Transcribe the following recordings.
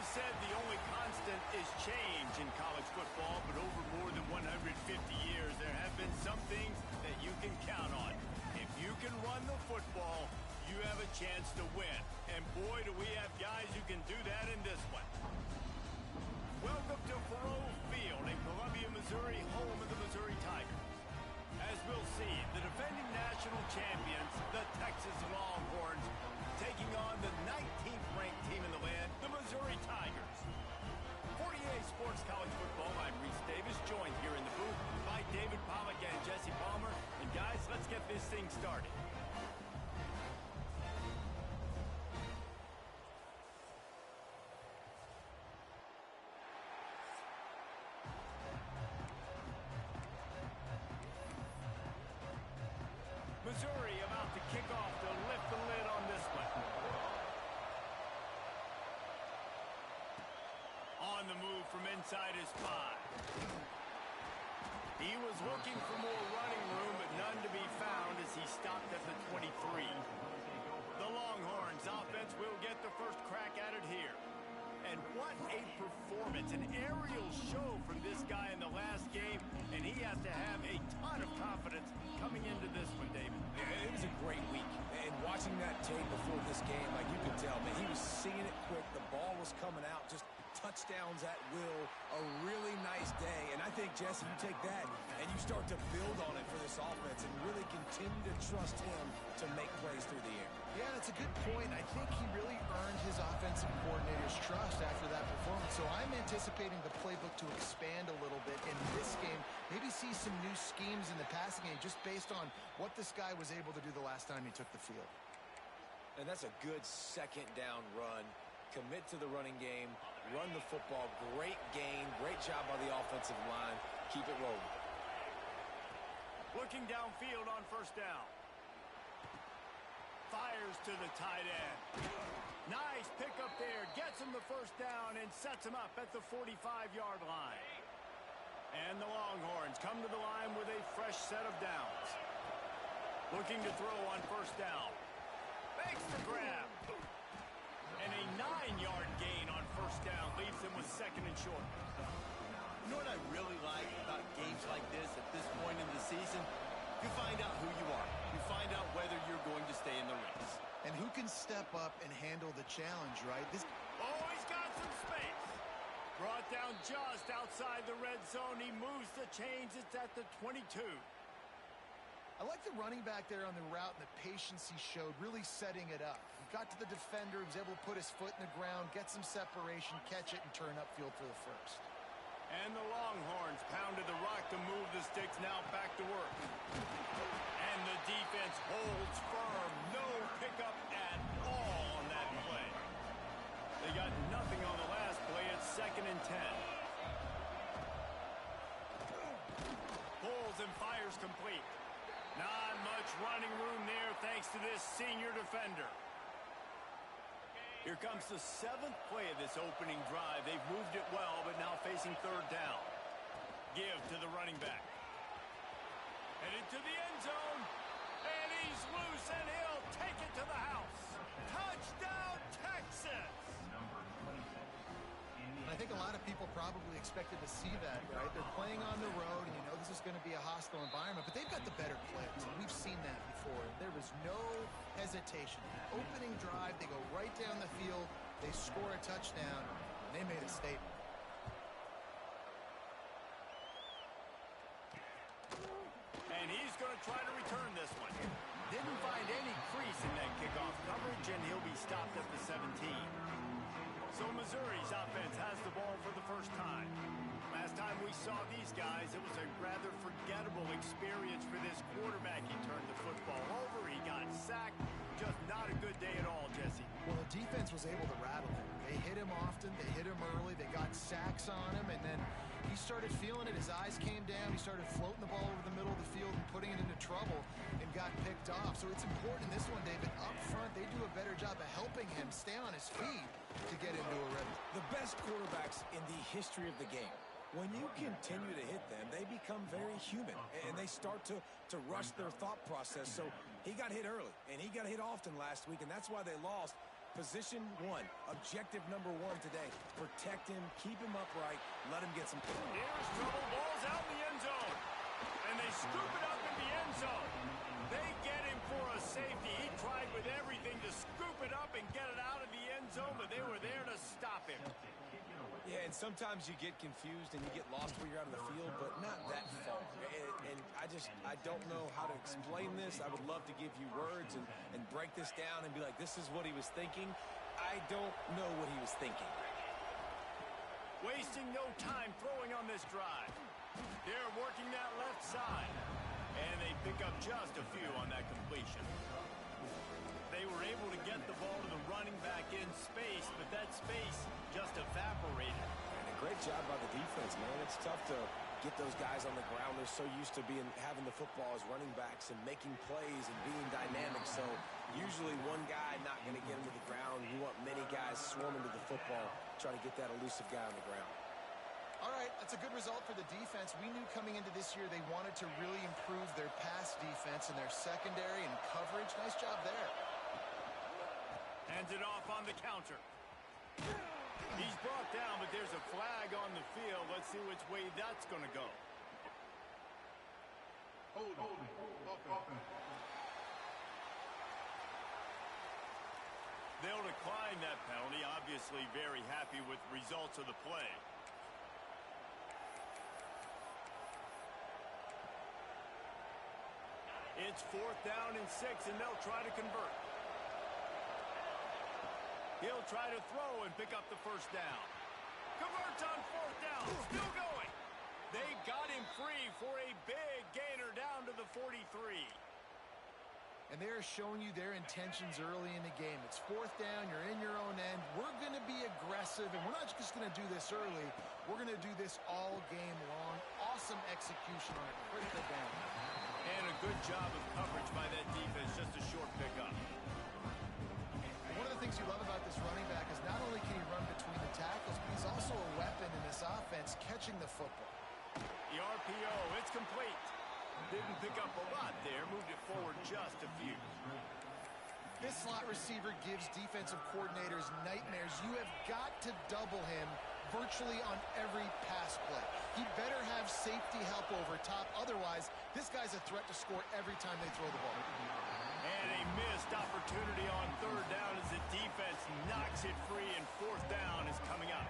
always said the only constant is change in college football, but over more than 150 years, there have been some things that you can count on. If you can run the football, you have a chance to win. And boy, do we have guys who can do that in this one. Welcome to Faurot Field in Columbia, Missouri, home of the Missouri Tigers. As we'll see, the defending national champions, the Texas Longhorns, taking on the 19th-ranked team in the land, the Missouri Tigers. 48 Sports College Football, I'm Reese Davis, joined here in the booth by David Pollack and Jesse Palmer. And guys, let's get this thing started. Missouri about to kick off to lift the lid on this one. On the move from inside his 5. He was looking for more running room, but none to be found as he stopped at the 23. The Longhorns offense will get the first crack at it here. And what a performance, an aerial show from this guy in the last game, and he has to have a ton of confidence coming into this one, David. Yeah, it was a great week, and watching that tape before this game, like you could tell, man, he was seeing it quick, the ball was coming out, just touchdowns at will, a really nice day, and I think, Jesse, you take that and you start to build on it for this offense and really continue to trust him to make plays through the air. Yeah, that's a good point. I think he really earned his offensive coordinator's trust after that performance. So I'm anticipating the playbook to expand a little bit in this game. Maybe see some new schemes in the passing game just based on what this guy was able to do the last time he took the field. And that's a good second down run. Commit to the running game, run the football. Great gain, great job by the offensive line. Keep it rolling. Looking downfield on first down. Fires to the tight end. Nice pickup there. Gets him the first down and sets him up at the 45-yard line. And the Longhorns come to the line with a fresh set of downs. Looking to throw on first down. Makes the grab. And a 9-yard gain on first down leaves him with second and short. You know what I really like about games like this at this point in the season? You find out who you are. You find out whether you're going to stay in the race. And who can step up and handle the challenge, right? Oh, he's got some space. Brought down just outside the red zone. He moves the chains. It's at the 22. I like the running back there on the route and the patience he showed, really setting it up. He got to the defender, he was able to put his foot in the ground, get some separation, catch it, and turn upfield for the first. And the Longhorns pounded the rock to move the sticks, now back to work. And the defense holds firm. No pickup at all on that play. They got nothing on the last play. It's 2nd and 10. Pulls and fires complete. Not much running room there thanks to this senior defender. Here comes the 7th play of this opening drive. They've moved it well, but now facing third down. Give to the running back. Headed to the end zone. And he's loose, and he'll take it to the house. Touchdown, Texas! I think a lot of people probably expected to see that, right? They're playing on the road, and you know this is going to be a hostile environment, but they've got the better players, and we've seen that before. There was no hesitation. The opening drive, they go right down the field, they score a touchdown, and they made a statement. And he's going to try to return this one. Didn't find any crease in that kickoff coverage, and he'll be stopped at the 17. So Missouri's offense has the ball for the first time. Last time we saw these guys, it was a rather forgettable experience for this quarterback. He turned the football over, he got sacked. Just not a good day at all, Jesse. Well, the defense was able to rattle him. They hit him often, they hit him early, they got sacks on him, and then he started feeling it. His eyes came down, he started floating the ball over the middle of the field and putting it into trouble and got picked off. So it's important in this one, David. Up front, they do a better job of helping him stay on his feet to get into a rhythm. The best quarterbacks in the history of the game, when you continue to hit them, they become very human, and they start to rush their thought process. So he got hit early, and he got hit often last week, and that's why they lost. Position one, objective number one today. Protect him, keep him upright, let him get some... Here's trouble, ball's out in the end zone. And they scoop it up in the end zone. They get him for a safety. He tried with everything to scoop it up and get it out of the end zone, but they were there to stop him. Yeah, and sometimes you get confused and you get lost when you're out of the field, but not that far. And I don't know how to explain this. I would love to give you words and break this down and be like, this is what he was thinking. I don't know what he was thinking. Wasting no time throwing on this drive. They're working that left side. And they pick up just a few on that completion. They were able to get the ball to the running back in space, but that space just evaporated. And a great job by the defense, man. It's tough to get those guys on the ground. They're so used to having the football as running backs and making plays and being dynamic. So usually one guy not going to get him to the ground. You want many guys swarming to the football, trying to get that elusive guy on the ground. All right, that's a good result for the defense. We knew coming into this year they wanted to really improve their pass defense and their secondary and coverage. Nice job there. Hands it off on the counter. He's brought down, but there's a flag on the field. Let's see which way that's going to go. They'll decline that penalty. Obviously very happy with the results of the play. It's 4th down and 6, and they'll try to convert. He'll try to throw and pick up the first down. Converts on 4th down. Still going. They got him free for a big gainer down to the 43. And they're showing you their intentions early in the game. It's 4th down. You're in your own end. We're going to be aggressive, and we're not just going to do this early. We're going to do this all game long. Awesome execution on a critical down. And a good job of coverage by that defense. Just a short pickup. One of the things you love about this running back is not only can he run between the tackles, but he's also a weapon in this offense catching the football. The RPO, it's complete. Didn't pick up a lot there, moved it forward just a few. This slot receiver gives defensive coordinators nightmares. You have got to double him virtually on every pass play. He better have safety help over top. Otherwise, this guy's a threat to score every time they throw the ball. And a missed opportunity on 3rd down as the defense knocks it free, and 4th down is coming up.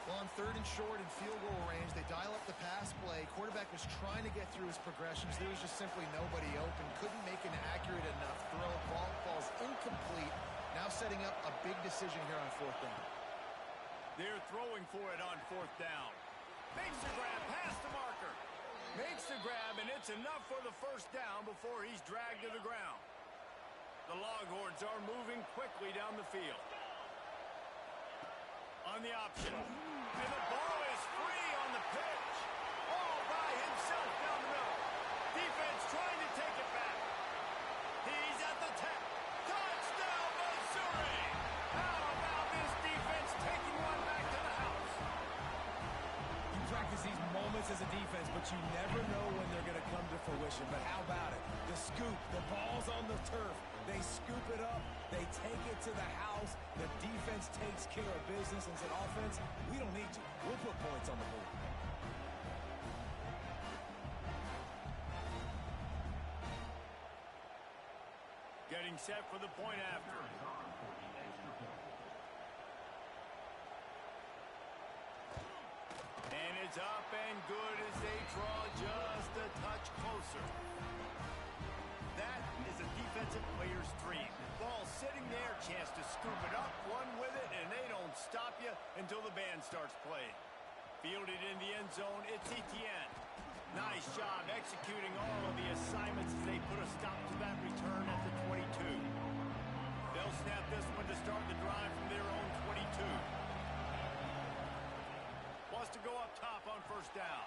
Well, on 3rd and short and field goal range, they dial up the pass play. Quarterback was trying to get through his progressions. There was just simply nobody open. Couldn't make an accurate enough throw. Ball falls incomplete. Now setting up a big decision here on 4th down. They're throwing for it on 4th down. Makes the grab, past the marker. Makes the grab, and it's enough for the first down before he's dragged to the ground. The Longhorns are moving quickly down the field. On the option. And the ball is free on the pitch. All by himself down the middle. Defense trying to take it back. He's at the 10. Touchdown, Missouri! How about this defense taking one back to the house? You practice these moments as a defense, but you never know when they're going to come to fruition. But how about it? The scoop, the ball's on the turf. They scoop it up. They take it to the house. The defense takes care of business and said, offense, we don't need you. We'll put points on the board. Getting set for the point after. And it's up and good as they draw just a touch closer. That is a defensive player's dream. Ball sitting there, chance to scoop it up, run with it, and they don't stop you until the band starts playing. Fielded in the end zone, it's Etienne. Nice job executing all of the assignments as they put a stop to that return at the 22. They'll snap this one to start the drive from their own 22. Wants to go up top on 1st down.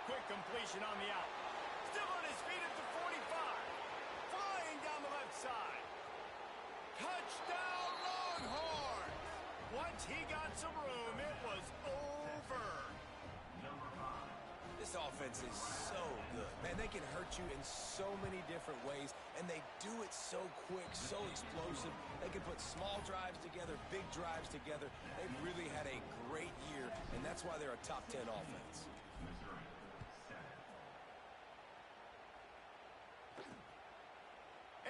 Quick completion on the out. Still on his feet at the 45. Flying down the left side. Touchdown, Longhorns! Once he got some room, it was over. This offense is so good. Man, they can hurt you in so many different ways, and they do it so quick, so explosive. They can put small drives together, big drives together. They've really had a great year, and that's why they're a top 10 offense.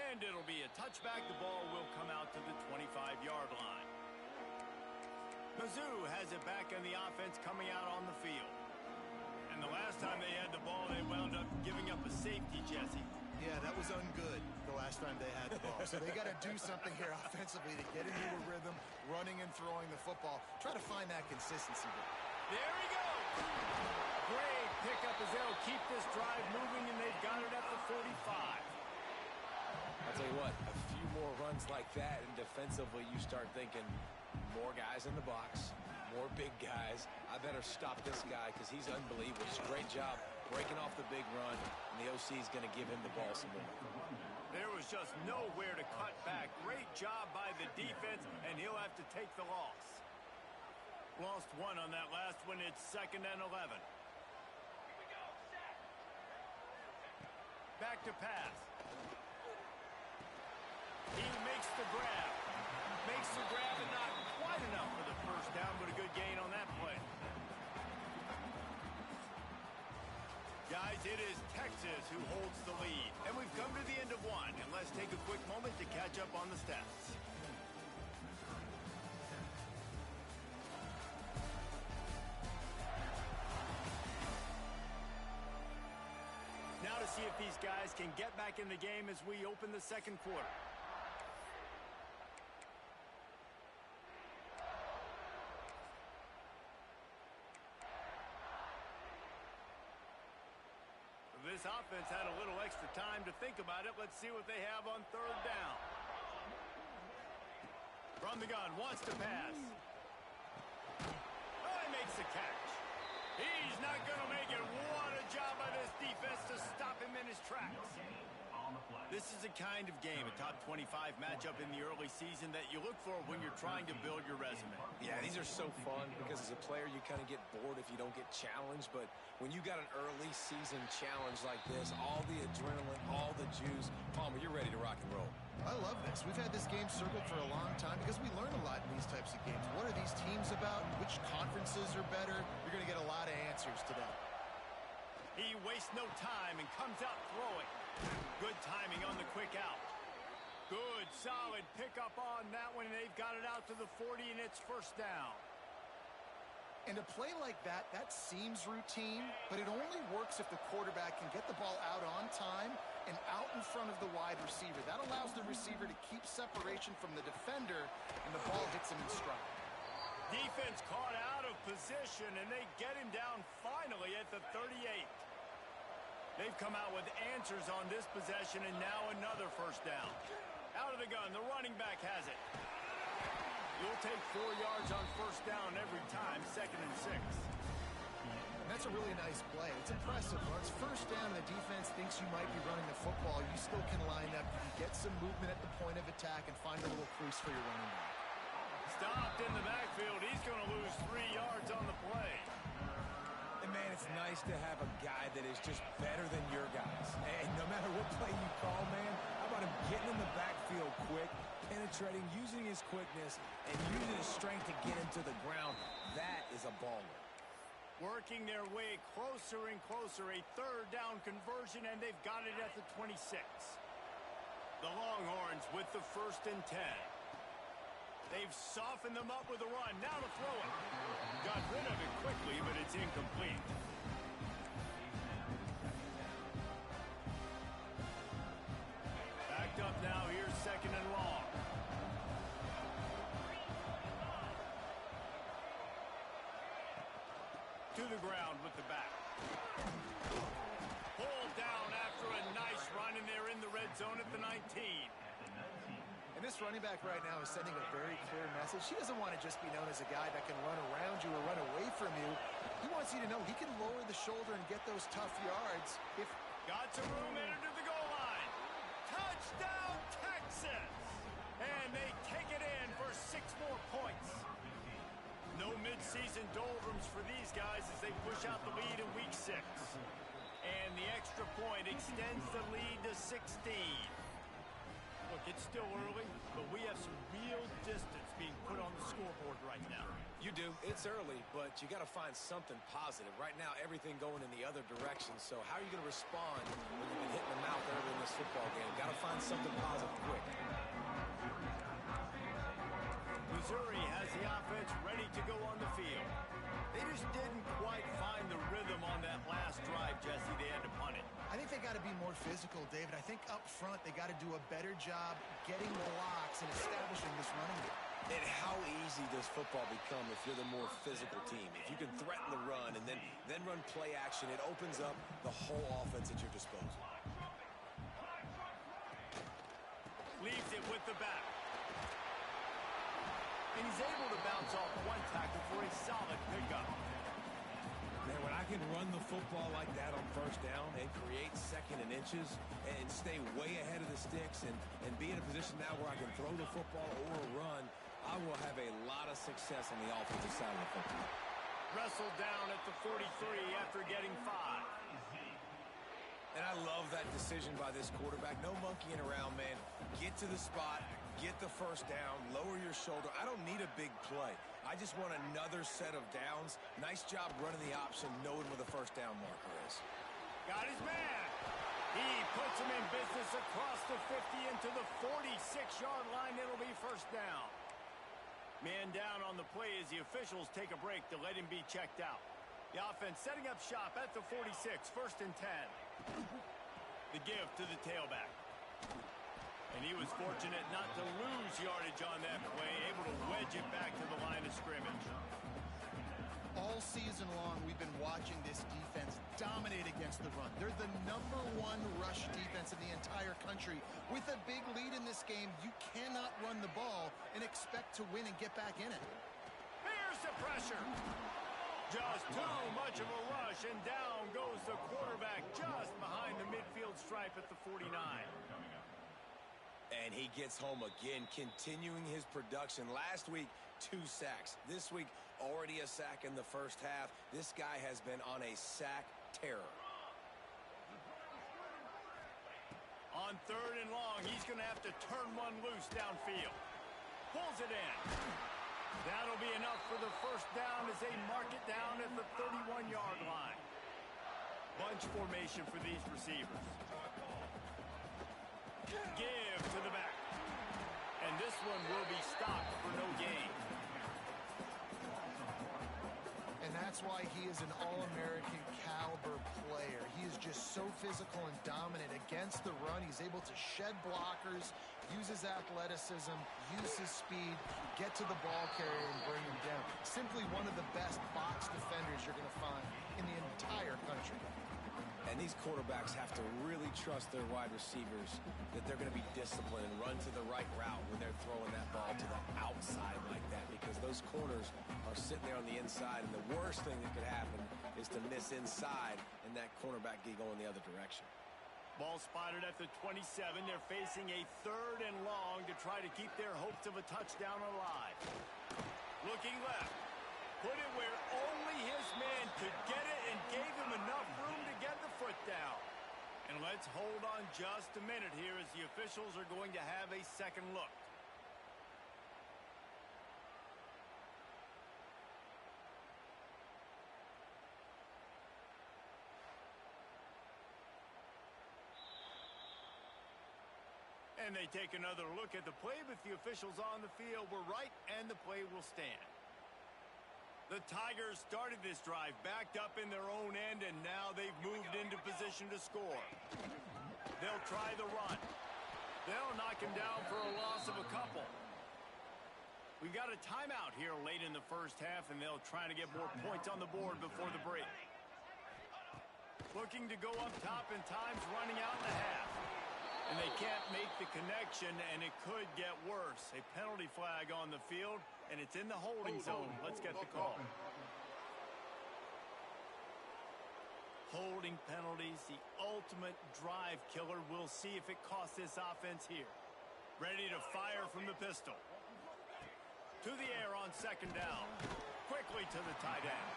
And it'll be a touchback. The ball will come out to the 25-yard line. Mizzou has it back on the offense coming out on the field. And the last time they had the ball, they wound up giving up a safety, Jesse. Yeah, that was ungood the last time they had the ball. So they got to do something here offensively to get into a rhythm, running and throwing the football. Try to find that consistency. There he goes. Great pickup as they'll keep this drive moving, and they've got it at the 45. I'll tell you what, a few more runs like that, and defensively you start thinking more guys in the box, more big guys. I better stop this guy because he's unbelievable. It's a great job breaking off the big run, and the OC is going to give him the ball some more. There was just nowhere to cut back. Great job by the defense, and he'll have to take the loss. Lost one on that last one. It's 2nd and 11. Back to pass. He makes the grab. Makes the grab and not quite enough for the first down, but a good gain on that play. Guys, it is Texas who holds the lead. And we've come to the end of one. And let's take a quick moment to catch up on the stats. Now to see if these guys can get back in the game as we open the second quarter. This offense had a little extra time to think about it. Let's see what they have on 3rd down. From the gun, wants to pass. Oh, he makes the catch. He's not going to make it. What a job by this defense to stop him in his tracks. This is a kind of game, a top 25 matchup in the early season that you look for when you're trying to build your resume. Yeah, these are so fun because as a player you kind of get bored if you don't get challenged, but when you got an early season challenge like this, all the adrenaline, all the juice, Palmer, you're ready to rock and roll. I love this. We've had this game circled for a long time because we learn a lot in these types of games. What are these teams about? Which conferences are better? You're going to get a lot of answers today. He wastes no time and comes out throwing. Good timing on the quick out. Good, solid pickup on that one, and they've got it out to the 40, and it's 1st down. And a play like that, that seems routine, but it only works if the quarterback can get the ball out on time and out in front of the wide receiver. That allows the receiver to keep separation from the defender, and the ball hits him in stride. Defense caught out of position, and they get him down finally at the 38. They've come out with answers on this possession, and now another 1st down. Out of the gun, the running back has it. You'll take 4 yards on 1st down every time, 2nd and 6. And that's a really nice play. It's impressive. Once 1st down and the defense thinks you might be running the football, you still can line up. You can get some movement at the point of attack and find a little crease for your running back. Stopped in the backfield. He's going to lose 3 yards on the play. And, man, it's nice to have a guy that is just better than your guys. And no matter what play you call, man, how about him getting in the backfield quick, penetrating, using his quickness, and using his strength to get him to the ground. That is a baller. Working their way closer and closer. A 3rd down conversion, and they've got it at the 26. The Longhorns with the 1st and 10. They've softened them up with a run. Now to throw it. Got rid of it quickly, but it's incomplete. Backed up now. Here's 2nd and long. To the ground with the back. Pulled down after a nice run, and they're in the red zone at the 19. And this running back right now is sending a very clear message. He doesn't want to just be known as a guy that can run around you or run away from you. He wants you to know he can lower the shoulder and get those tough yards. Got some room, entered to the goal line. Touchdown, Texas! And they take it in for 6 more points. No midseason doldrums for these guys as they push out the lead in week 6. And the extra point extends the lead to 16. Look, it's still early, but we have some real distance being put on the scoreboard right now. You do. It's early, but you got to find something positive. Right now, everything going in the other direction. So how are you going to respond when you've been hitting the mouth early in this football game? Got to find something positive quick. Missouri has the offense ready to go on the field. They just didn't quite find the rhythm on that last drive, Jesse. They had to punt it. I think they got to be more physical, David. I think up front they got to do a better job getting blocks and establishing this running game. And how easy does football become if you're the more physical team? If you can threaten the run and then run play action, it opens up the whole offense at your disposal. Leaves it with the back. And he's able to bounce off one tackle for a solid pickup. Man, when I can run the football like that on first down and create second and inches and stay way ahead of the sticks and be in a position now where I can throw the football or run, I will have a lot of success on the offensive side of the football. Wrestled down at the 43 after getting 5. And I love that decision by this quarterback. No monkeying around, man. Get to the spot, get the first down, lower your shoulder. I don't need a big play. I just want another set of downs. Nice job running the option, knowing where the first down marker is. Got his man. He puts him in business across the 50 into the 46-yard line. It'll be first down. Man down on the play as the officials take a break to let him be checked out. The offense setting up shop at the 46, first and 10. The give to the tailback. And he was fortunate not to lose yardage on that play, able to wedge it back to the line of scrimmage. All season long, we've been watching this defense dominate against the run. They're the #1 rush defense in the entire country. With a big lead in this game, you cannot run the ball and expect to win and get back in it. Here's the pressure. Just too much of a rush, and down goes the quarterback just behind the midfield stripe at the 49. And he gets home again, continuing his production. Last week, 2 sacks. This week, already a sack in the first half. This guy has been on a sack terror. On 3rd and long, he's going to have to turn one loose downfield. Pulls it in. That'll be enough for the first down as they mark it down at the 31-yard line. Bunch formation for these receivers. Give to the back. And this one will be stopped for no gain. And that's why he is an All-American caliber player. He is just so physical and dominant against the run. He's able to shed blockers, use his athleticism, use his speed, get to the ball carrier and bring him down. Simply one of the best box defenders you're going to find in the entire country. And these quarterbacks have to really trust their wide receivers that they're going to be disciplined and run to the right route when they're throwing that ball to the outside like that, because those corners are sitting there on the inside, and the worst thing that could happen is to miss inside and that cornerback get going the other direction. Ball spotted at the 27. They're facing a 3rd and long to try to keep their hopes of a touchdown alive. Looking left. Put it where only his man could get it and gave him enough room to get the foot down. And let's hold on just a minute here as the officials are going to have a second look. And they take another look at the play, but the officials on the field were right, and the play will stand. The Tigers started this drive backed up in their own end, and now they've moved into position to score. They'll try the run. They'll knock him down for a loss of a couple. We've got a timeout here late in the first half, and they'll try to get more points on the board before the break. Looking to go up top, and time's running out in the half. And they can't make the connection, and it could get worse. A penalty flag on the field, and it's in the holding zone. Let's get the call. Holding penalties, the ultimate drive killer. We'll see if it costs this offense here. Ready to fire from the pistol. To the air on 2nd down. Quickly early to the tight end.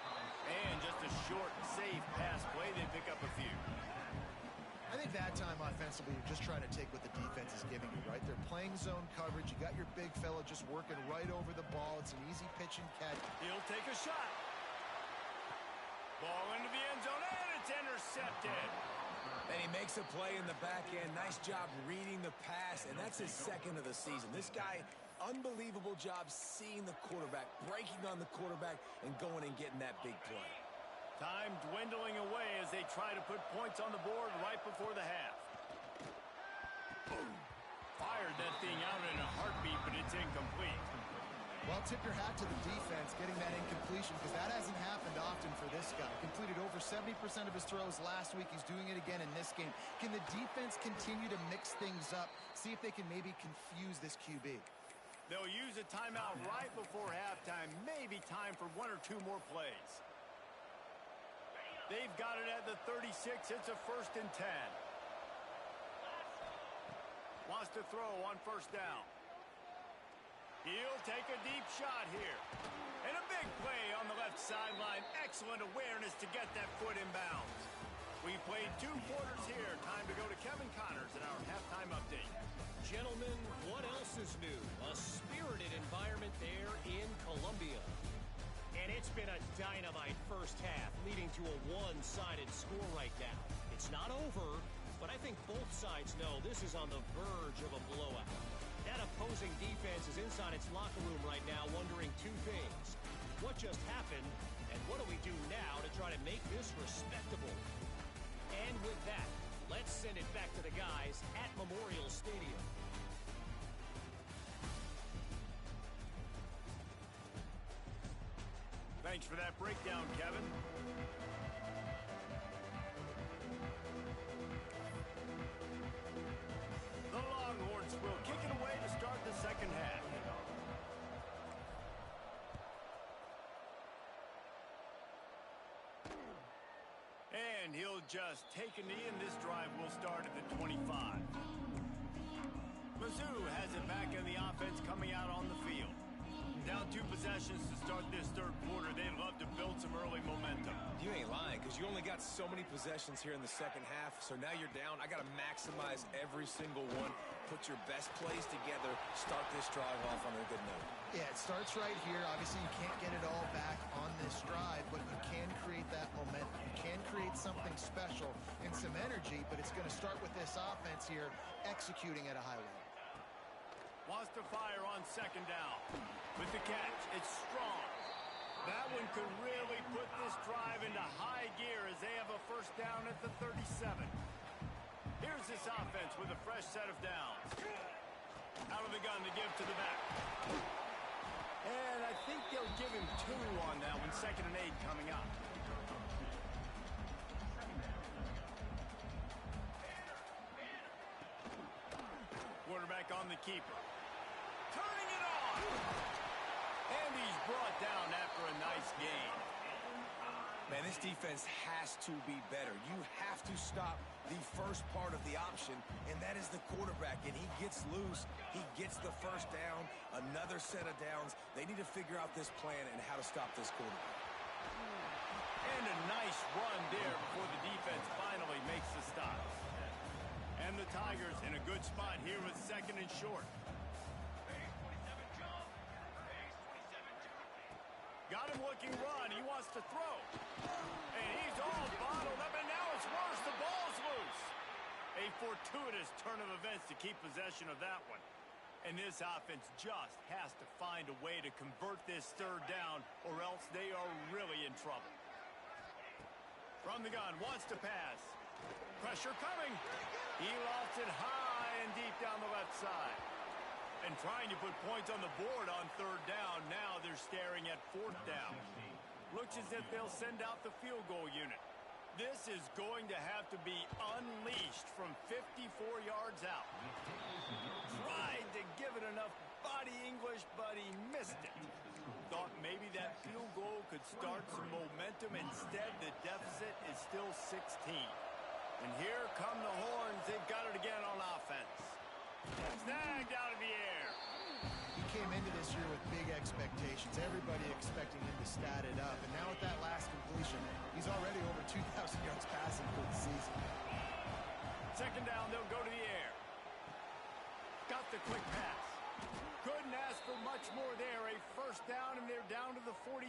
And just a short, safe pass play, they pick up a few. I think that time offensively, you're just trying to take what the defense is giving you, right? They're playing zone coverage. You got your big fella just working right over the ball. It's an easy pitch and catch. He'll take a shot. Ball into the end zone, and it's intercepted. And he makes a play in the back end. Nice job reading the pass, and that's his second of the season. This guy, unbelievable job seeing the quarterback, breaking on the quarterback, and going and getting that big play. Time dwindling away as they try to put points on the board right before the half. Boom. Fired that thing out in a heartbeat, but it's incomplete. Well, tip your hat to the defense getting that incompletion because that hasn't happened often for this guy. Completed over 70% of his throws last week. He's doing it again in this game. Can the defense continue to mix things up? See if they can maybe confuse this QB. They'll use a timeout right before halftime. Maybe time for one or two more plays. They've got it at the 36. It's a 1st and 10. Wants to throw on 1st down. He'll take a deep shot here. And a big play on the left sideline. Excellent awareness to get that foot in bounds. We played 2 quarters here. Time to go to Kevin Connors in our halftime update. Gentlemen, what else is new? A spirited environment there in Columbia. And it's been a dynamite first half, leading to a one-sided score right now. It's not over, but I think both sides know this is on the verge of a blowout. That opposing defense is inside its locker room right now wondering 2 things. What just happened, and what do we do now to try to make this respectable? And with that, let's send it back to the guys at Memorial Stadium. Thanks for that breakdown, Kevin. The Longhorns will kick it away to start the second half. And he'll just take a knee, and this drive will start at the 25. Mizzou has it back in the offense coming out on the field. Down 2 possessions to start this 3rd quarter. They'd love to build some early momentum. You ain't lying, because you only got so many possessions here in the second half, so now you're down. I got to maximize every single one. Put your best plays together. Start this drive off on a good note. Yeah, it starts right here. Obviously, you can't get it all back on this drive, but you can create that momentum. You can create something special and some energy, but it's going to start with this offense here executing at a high level. Wants to fire on 2nd down. With the catch, it's strong. That one could really put this drive into high gear as they have a 1st down at the 37. Here's this offense with a fresh set of downs. Out of the gun to give to the back. And I think they'll give him 2 on that one. 2nd and 8 coming up. Quarterback on the keeper. Turning it on. And he's brought down after a nice gain. Man, this defense has to be better. You have to stop the first part of the option, and that is the quarterback. And he gets loose. He gets the 1st down, another set of downs. They need to figure out this plan and how to stop this quarterback. And a nice run there before the defense finally makes the stop. And the Tigers in a good spot here with 2nd and short. Got him looking run. He wants to throw. And he's all bottled up, and now it's worse. The ball's loose. A fortuitous turn of events to keep possession of that one. And this offense just has to find a way to convert this 3rd down, or else they are really in trouble. From the gun, wants to pass. Pressure coming. He lofts it high and deep down the left side. And trying to put points on the board on 3rd down. Now they're staring at 4th down. Looks as if they'll send out the field goal unit. This is going to have to be unleashed from 54 yards out. Tried to give it enough body English, but he missed it. Thought maybe that field goal could start some momentum. Instead, the deficit is still 16. And here come the Horns. They've got it again on offense. Snagged out of the air. He came into this year with big expectations. Everybody expecting him to stat it up. And now with that last completion, he's already over 2,000 yards passing for the season. Second down, they'll go to the air. Got the quick pass. Couldn't ask for much more there. A first down, and they're down to the 42.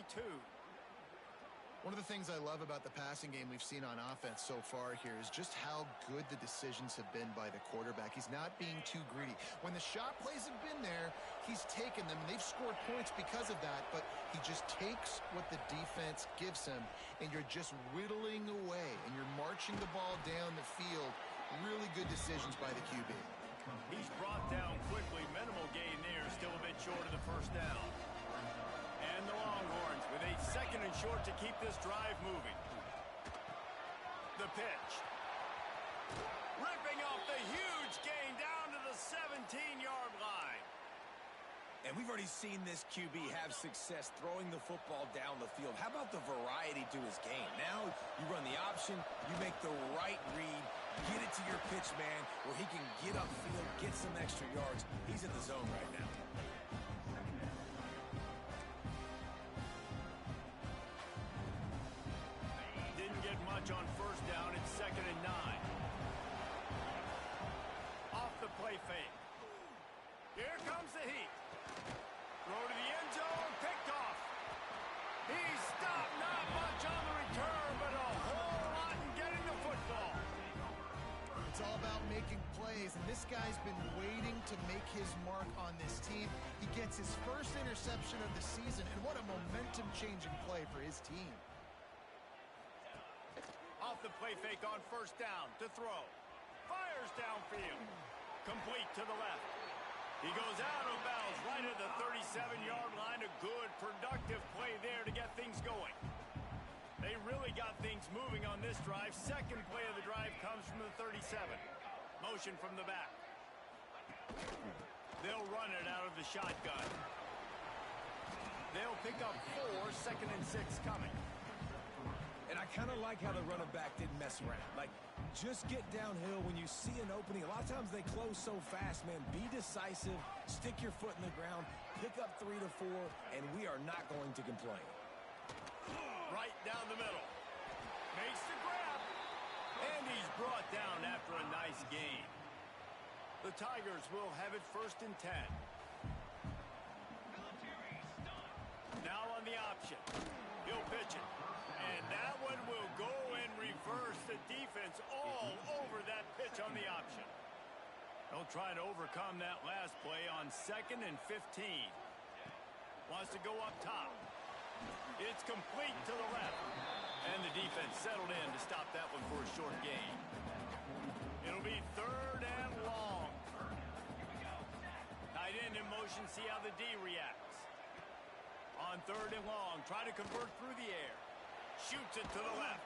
One of the things I love about the passing game we've seen on offense so far here is just how good the decisions have been by the quarterback. He's not being too greedy. When the shot plays have been there, he's taken them, and they've scored points because of that, but he just takes what the defense gives him, and you're just whittling away, and you're marching the ball down the field. Really good decisions by the QB. He's brought down quickly. Minimal gain there, still a bit short of the first down. And the Longhorns with a second and short to keep this drive moving. The pitch. Ripping off the huge gain down to the 17-yard line. And we've already seen this QB have success throwing the football down the field. How about the variety to his game? Now you run the option, you make the right read, get it to your pitch man where he can get upfield, get some extra yards. He's in the zone right now. Didn't get much on first down. It's 2nd and 9. Off the play fake. Here comes the heat. Throw to the end zone, picked off. He's stopped, not much on the return, but a whole lot in getting the football. It's all about making plays, and this guy's been waiting to make his mark on this team. He gets his first interception of the season, and what a momentum-changing play for his team. Off the play fake on first down to throw. Fires downfield. Complete to the left. He goes out of bounds right at the 37-yard line. A good, productive play there to get things going. They really got things moving on this drive. Second play of the drive comes from the 37. Motion from the back. They'll run it out of the shotgun. They'll pick up 4, 2nd and 6 coming. And I kind of like how the running back didn't mess around. Like, just get downhill when you see an opening. A lot of times they close so fast, man. Be decisive, stick your foot in the ground, pick up 3 to 4, and we are not going to complain. Right down the middle. Makes the grab. And he's brought down after a nice gain. The Tigers will have it 1st and 10. Now on the option. He'll pitch it. And that one will go in reverse. The defense all over that pitch on the option. They'll try to overcome that last play on 2nd and 15. Wants to go up top. It's complete to the left. And the defense settled in to stop that one for a short gain. It'll be 3rd and long. Tight end in motion, see how the D reacts. On 3rd and long, try to convert through the air. Shoots it to the left.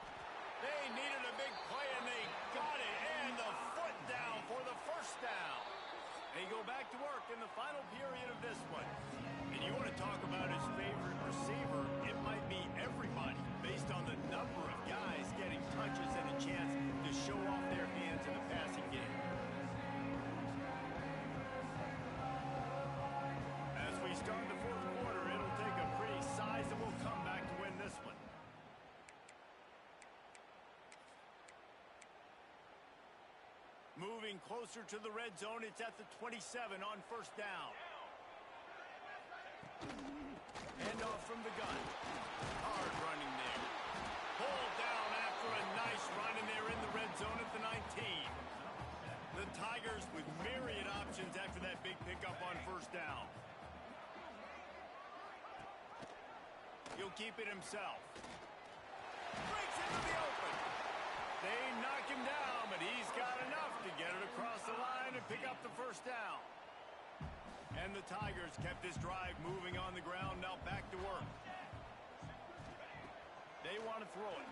They needed a big play, and they got it. And the foot down for the first down. They go back to work in the final period of this one. And you want to talk about his favorite receiver, it might be everybody, based on the number of guys getting touches and a chance to show off their hands in the passing game. As we start the 4th quarter, it'll take a pretty sizable comeback to win this one. Moving closer to the red zone, it's at the 27 on first down. Hand off from the gun. Hard running there. Pulled down after a nice run, and they're in the red zone at the 19. The Tigers with myriad options after that big pickup on first down. He'll keep it himself. Breaks into the open. They knock him down, but he's got enough to get it across the line and pick up the first down. And the Tigers kept this drive moving on the ground, now back to work. They want to throw it.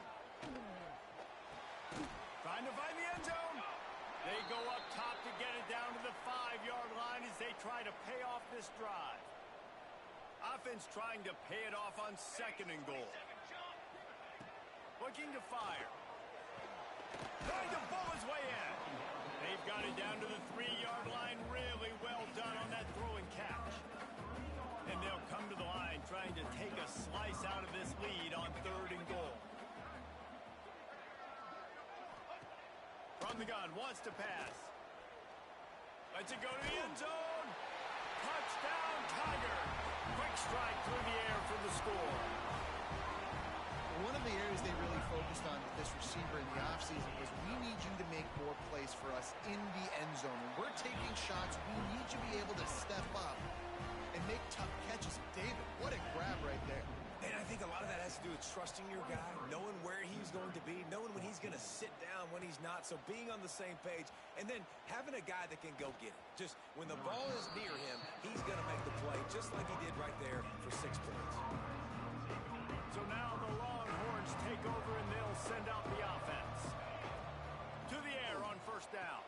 Trying to find the end zone. They go up top to get it down to the 5-yard line as they try to pay off this drive. Offense trying to pay it off on 2nd and goal. Looking to fire. Trying to pull his way in. They've got it down to the 3-yard line. Really well done on that throw and catch. And they'll come to the line trying to take a slice out of this lead on From the gun, wants to pass. Lets it go to the end zone. Touchdown, Tiger. Quick strike through the air for the score. One of the areas they really focused on with this receiver in the offseason was we need you to make more plays for us in the end zone. When we're taking shots, we need you to be able to step up and make tough catches. David, what a grab right there. And I think a lot of that has to do with trusting your guy, knowing where he's going to be, knowing when he's going to sit down, when he's not. So being on the same page, and then having a guy that can go get it. Just when the ball is near him, he's going to make the play, just like he did right there for 6 points. So now the Longhorns take over and they'll send out the offense. To the air on first down.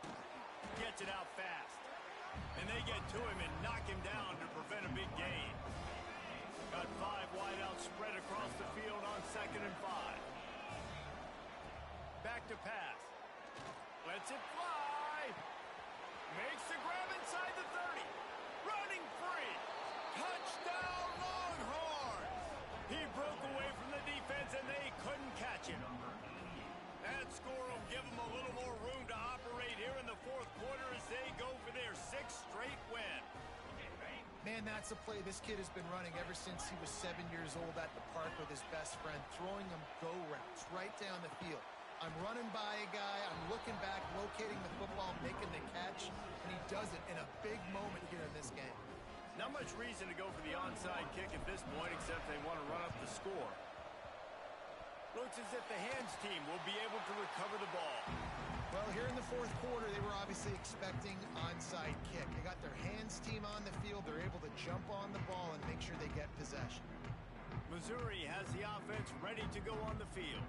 Gets it out fast. And they get to him and knock him down to prevent a big gain. Got 5 wideouts spread across the field on 2nd and 5. Back to pass. Lets it fly. Makes the grab inside the 30. Running free. Touchdown Longhorns. He broke away from the defense and they couldn't catch him. That score will give them a little more room to operate here in the 4th quarter as they go for their 6th straight win. Man, that's a play this kid has been running ever since he was 7 years old at the park with his best friend, throwing him go routes right down the field. I'm running by a guy, I'm looking back, locating the football, making the catch, and he does it in a big moment here in this game. Not much reason to go for the onside kick at this point, except they want to run up the score. Looks as if the hands team will be able to recover the ball. Well, here in the 4th quarter, they were obviously expecting onside kick. They got their hands team on the field. They're able to jump on the ball and make sure they get possession. Missouri has the offense ready to go on the field.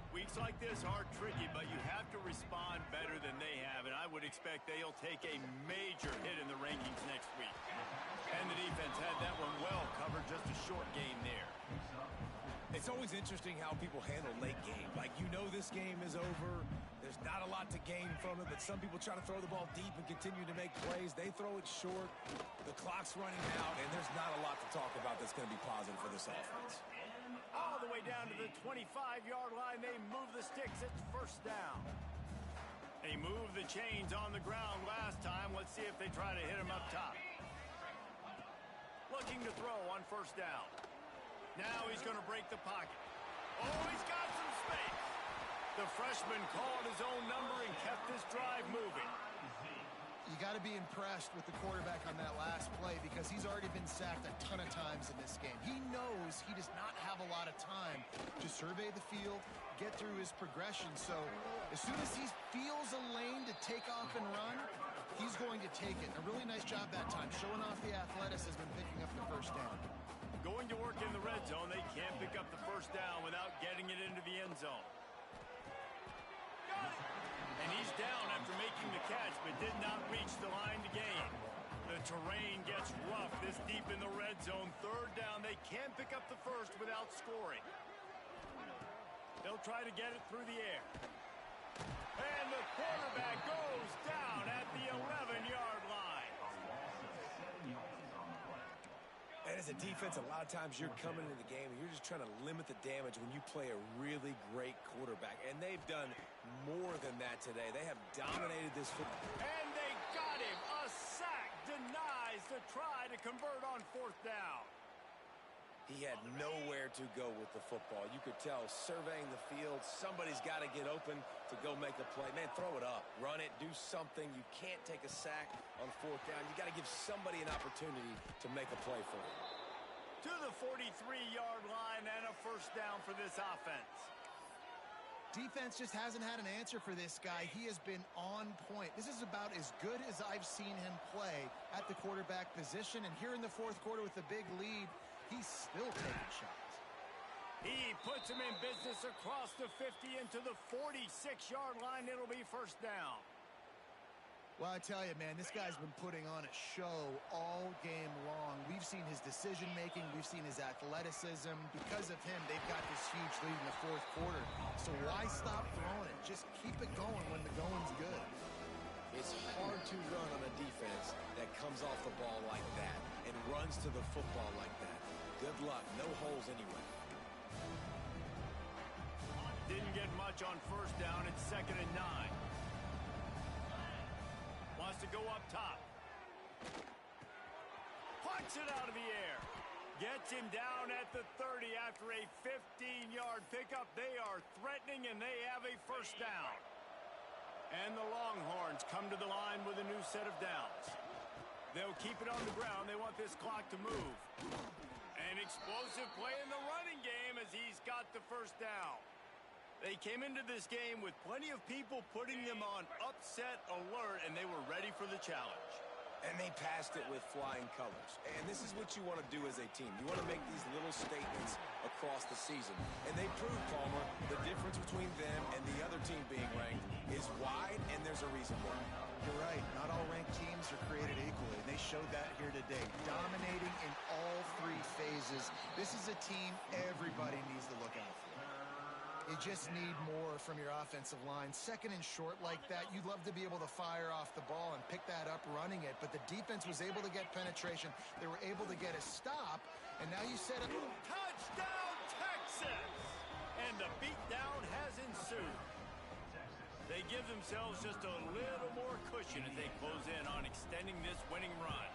Weeks like this are tricky, but you have to respond better than they have, and I would expect they'll take a major hit in the rankings next week. And the defense had that one well covered, just a short game there. It's always interesting how people handle late game. Like, you know this game is over. There's not a lot to gain from it, but some people try to throw the ball deep and continue to make plays. They throw it short. The clock's running out, and there's not a lot to talk about that's going to be positive for this offense. All the way down to the 25-yard line. They move the sticks. It's first down. They moved the chains on the ground last time. Let's see if they try to hit him up top. Looking to throw on first down. Now he's going to break the pocket. Oh, he's got some space. The freshman called his own number and kept this drive moving. You got to be impressed with the quarterback on that last play because he's already been sacked a ton of times in this game. He knows he does not have a lot of time to survey the field, get through his progression. So as soon as he feels a lane to take off and run, he's going to take it. A really nice job that time, showing off the athleticism and picking up the first down. Going to work in the red zone, they can't pick up the first down without getting it into the end zone. Got it! And he's down after making the catch, but did not reach the line to gain. The terrain gets rough this deep in the red zone. 3rd down, they can't pick up the first without scoring. They'll try to get it through the air. And the quarterback goes down at the 11-yard line. And as a defense, a lot of times you're coming into the game and you're just trying to limit the damage when you play a really great quarterback. And they've done more than that today. They have dominated this football. And they got him. A sack denies the try to convert on 4th down. He had nowhere to go with the football. You could tell, surveying the field, somebody's got to get open to go make a play. Man, throw it up. Run it. Do something. You can't take a sack on 4th down. You got to give somebody an opportunity to make a play for you. To the 43-yard line and a first down for this offense. Defense just hasn't had an answer for this guy. He has been on point. This is about as good as I've seen him play at the quarterback position. And here in the 4th quarter with a big lead, he's still taking shots. He puts him in business across the 50 into the 46-yard line. It'll be first down. Well, I tell you, man, this guy's been putting on a show all game long. We've seen his decision-making. We've seen his athleticism. Because of him, they've got this huge lead in the 4th quarter. So why stop throwing it? Just keep it going when the going's good. It's hard to run on a defense that comes off the ball like that and runs to the football like that. Good luck. No holes anyway. Didn't get much on first down. It's 2nd and 9. to go up top. Punch it out of the air. Gets him down at the 30 after a 15-yard pickup. They are threatening, and they have a first down. And the Longhorns come to the line with a new set of downs. They'll keep it on the ground. They want this clock to move. An explosive play in the running game as he's got the first down. They came into this game with plenty of people putting them on upset alert, and they were ready for the challenge. And they passed it with flying colors. And this is what you want to do as a team. You want to make these little statements across the season. And they proved, Palmer, the difference between them and the other team being ranked is wide, and there's a reason why. You're right. Not all ranked teams are created equally, and they showed that here today. Dominating in all three phases. This is a team everybody needs to look out for. You just need more from your offensive line. Second and short like that, you'd love to be able to fire off the ball and pick that up running it, but the defense was able to get penetration. They were able to get a stop, and now you set up... Touchdown, Texas! And a beatdown has ensued. They give themselves just a little more cushion as they close in on extending this winning run.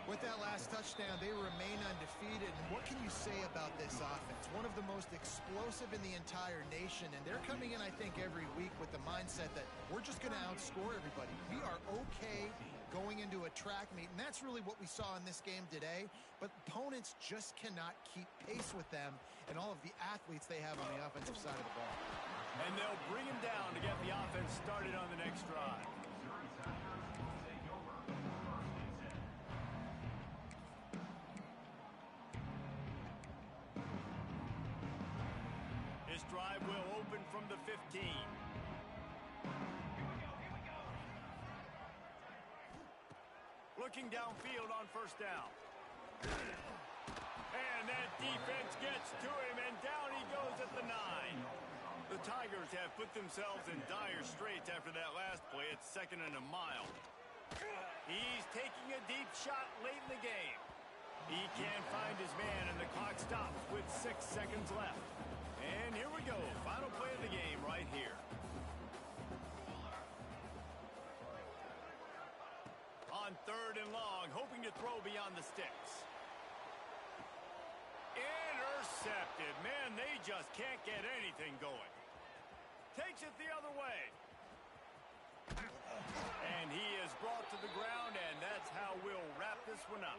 With that last touchdown, they remain undefeated. And what can you say about this offense? One of the most explosive in the entire nation. And they're coming in, I think, every week with the mindset that we're just going to outscore everybody. We are okay going into a track meet. And that's really what we saw in this game today. But opponents just cannot keep pace with them and all of the athletes they have on the offensive side of the ball. And they'll bring him down to get the offense started on the next drive. This drive will open from the 15. Looking downfield on first down. And that defense gets to him, and down he goes at the 9. The Tigers have put themselves in dire straits after that last play. It's second and a mile. He's taking a deep shot late in the game. He can't find his man, and the clock stops with 6 seconds left. And here we go. Final play of the game right here. On third and long, hoping to throw beyond the sticks. Intercepted. Man, they just can't get anything going. Takes it the other way. And he is brought to the ground, and that's how we'll wrap this one up.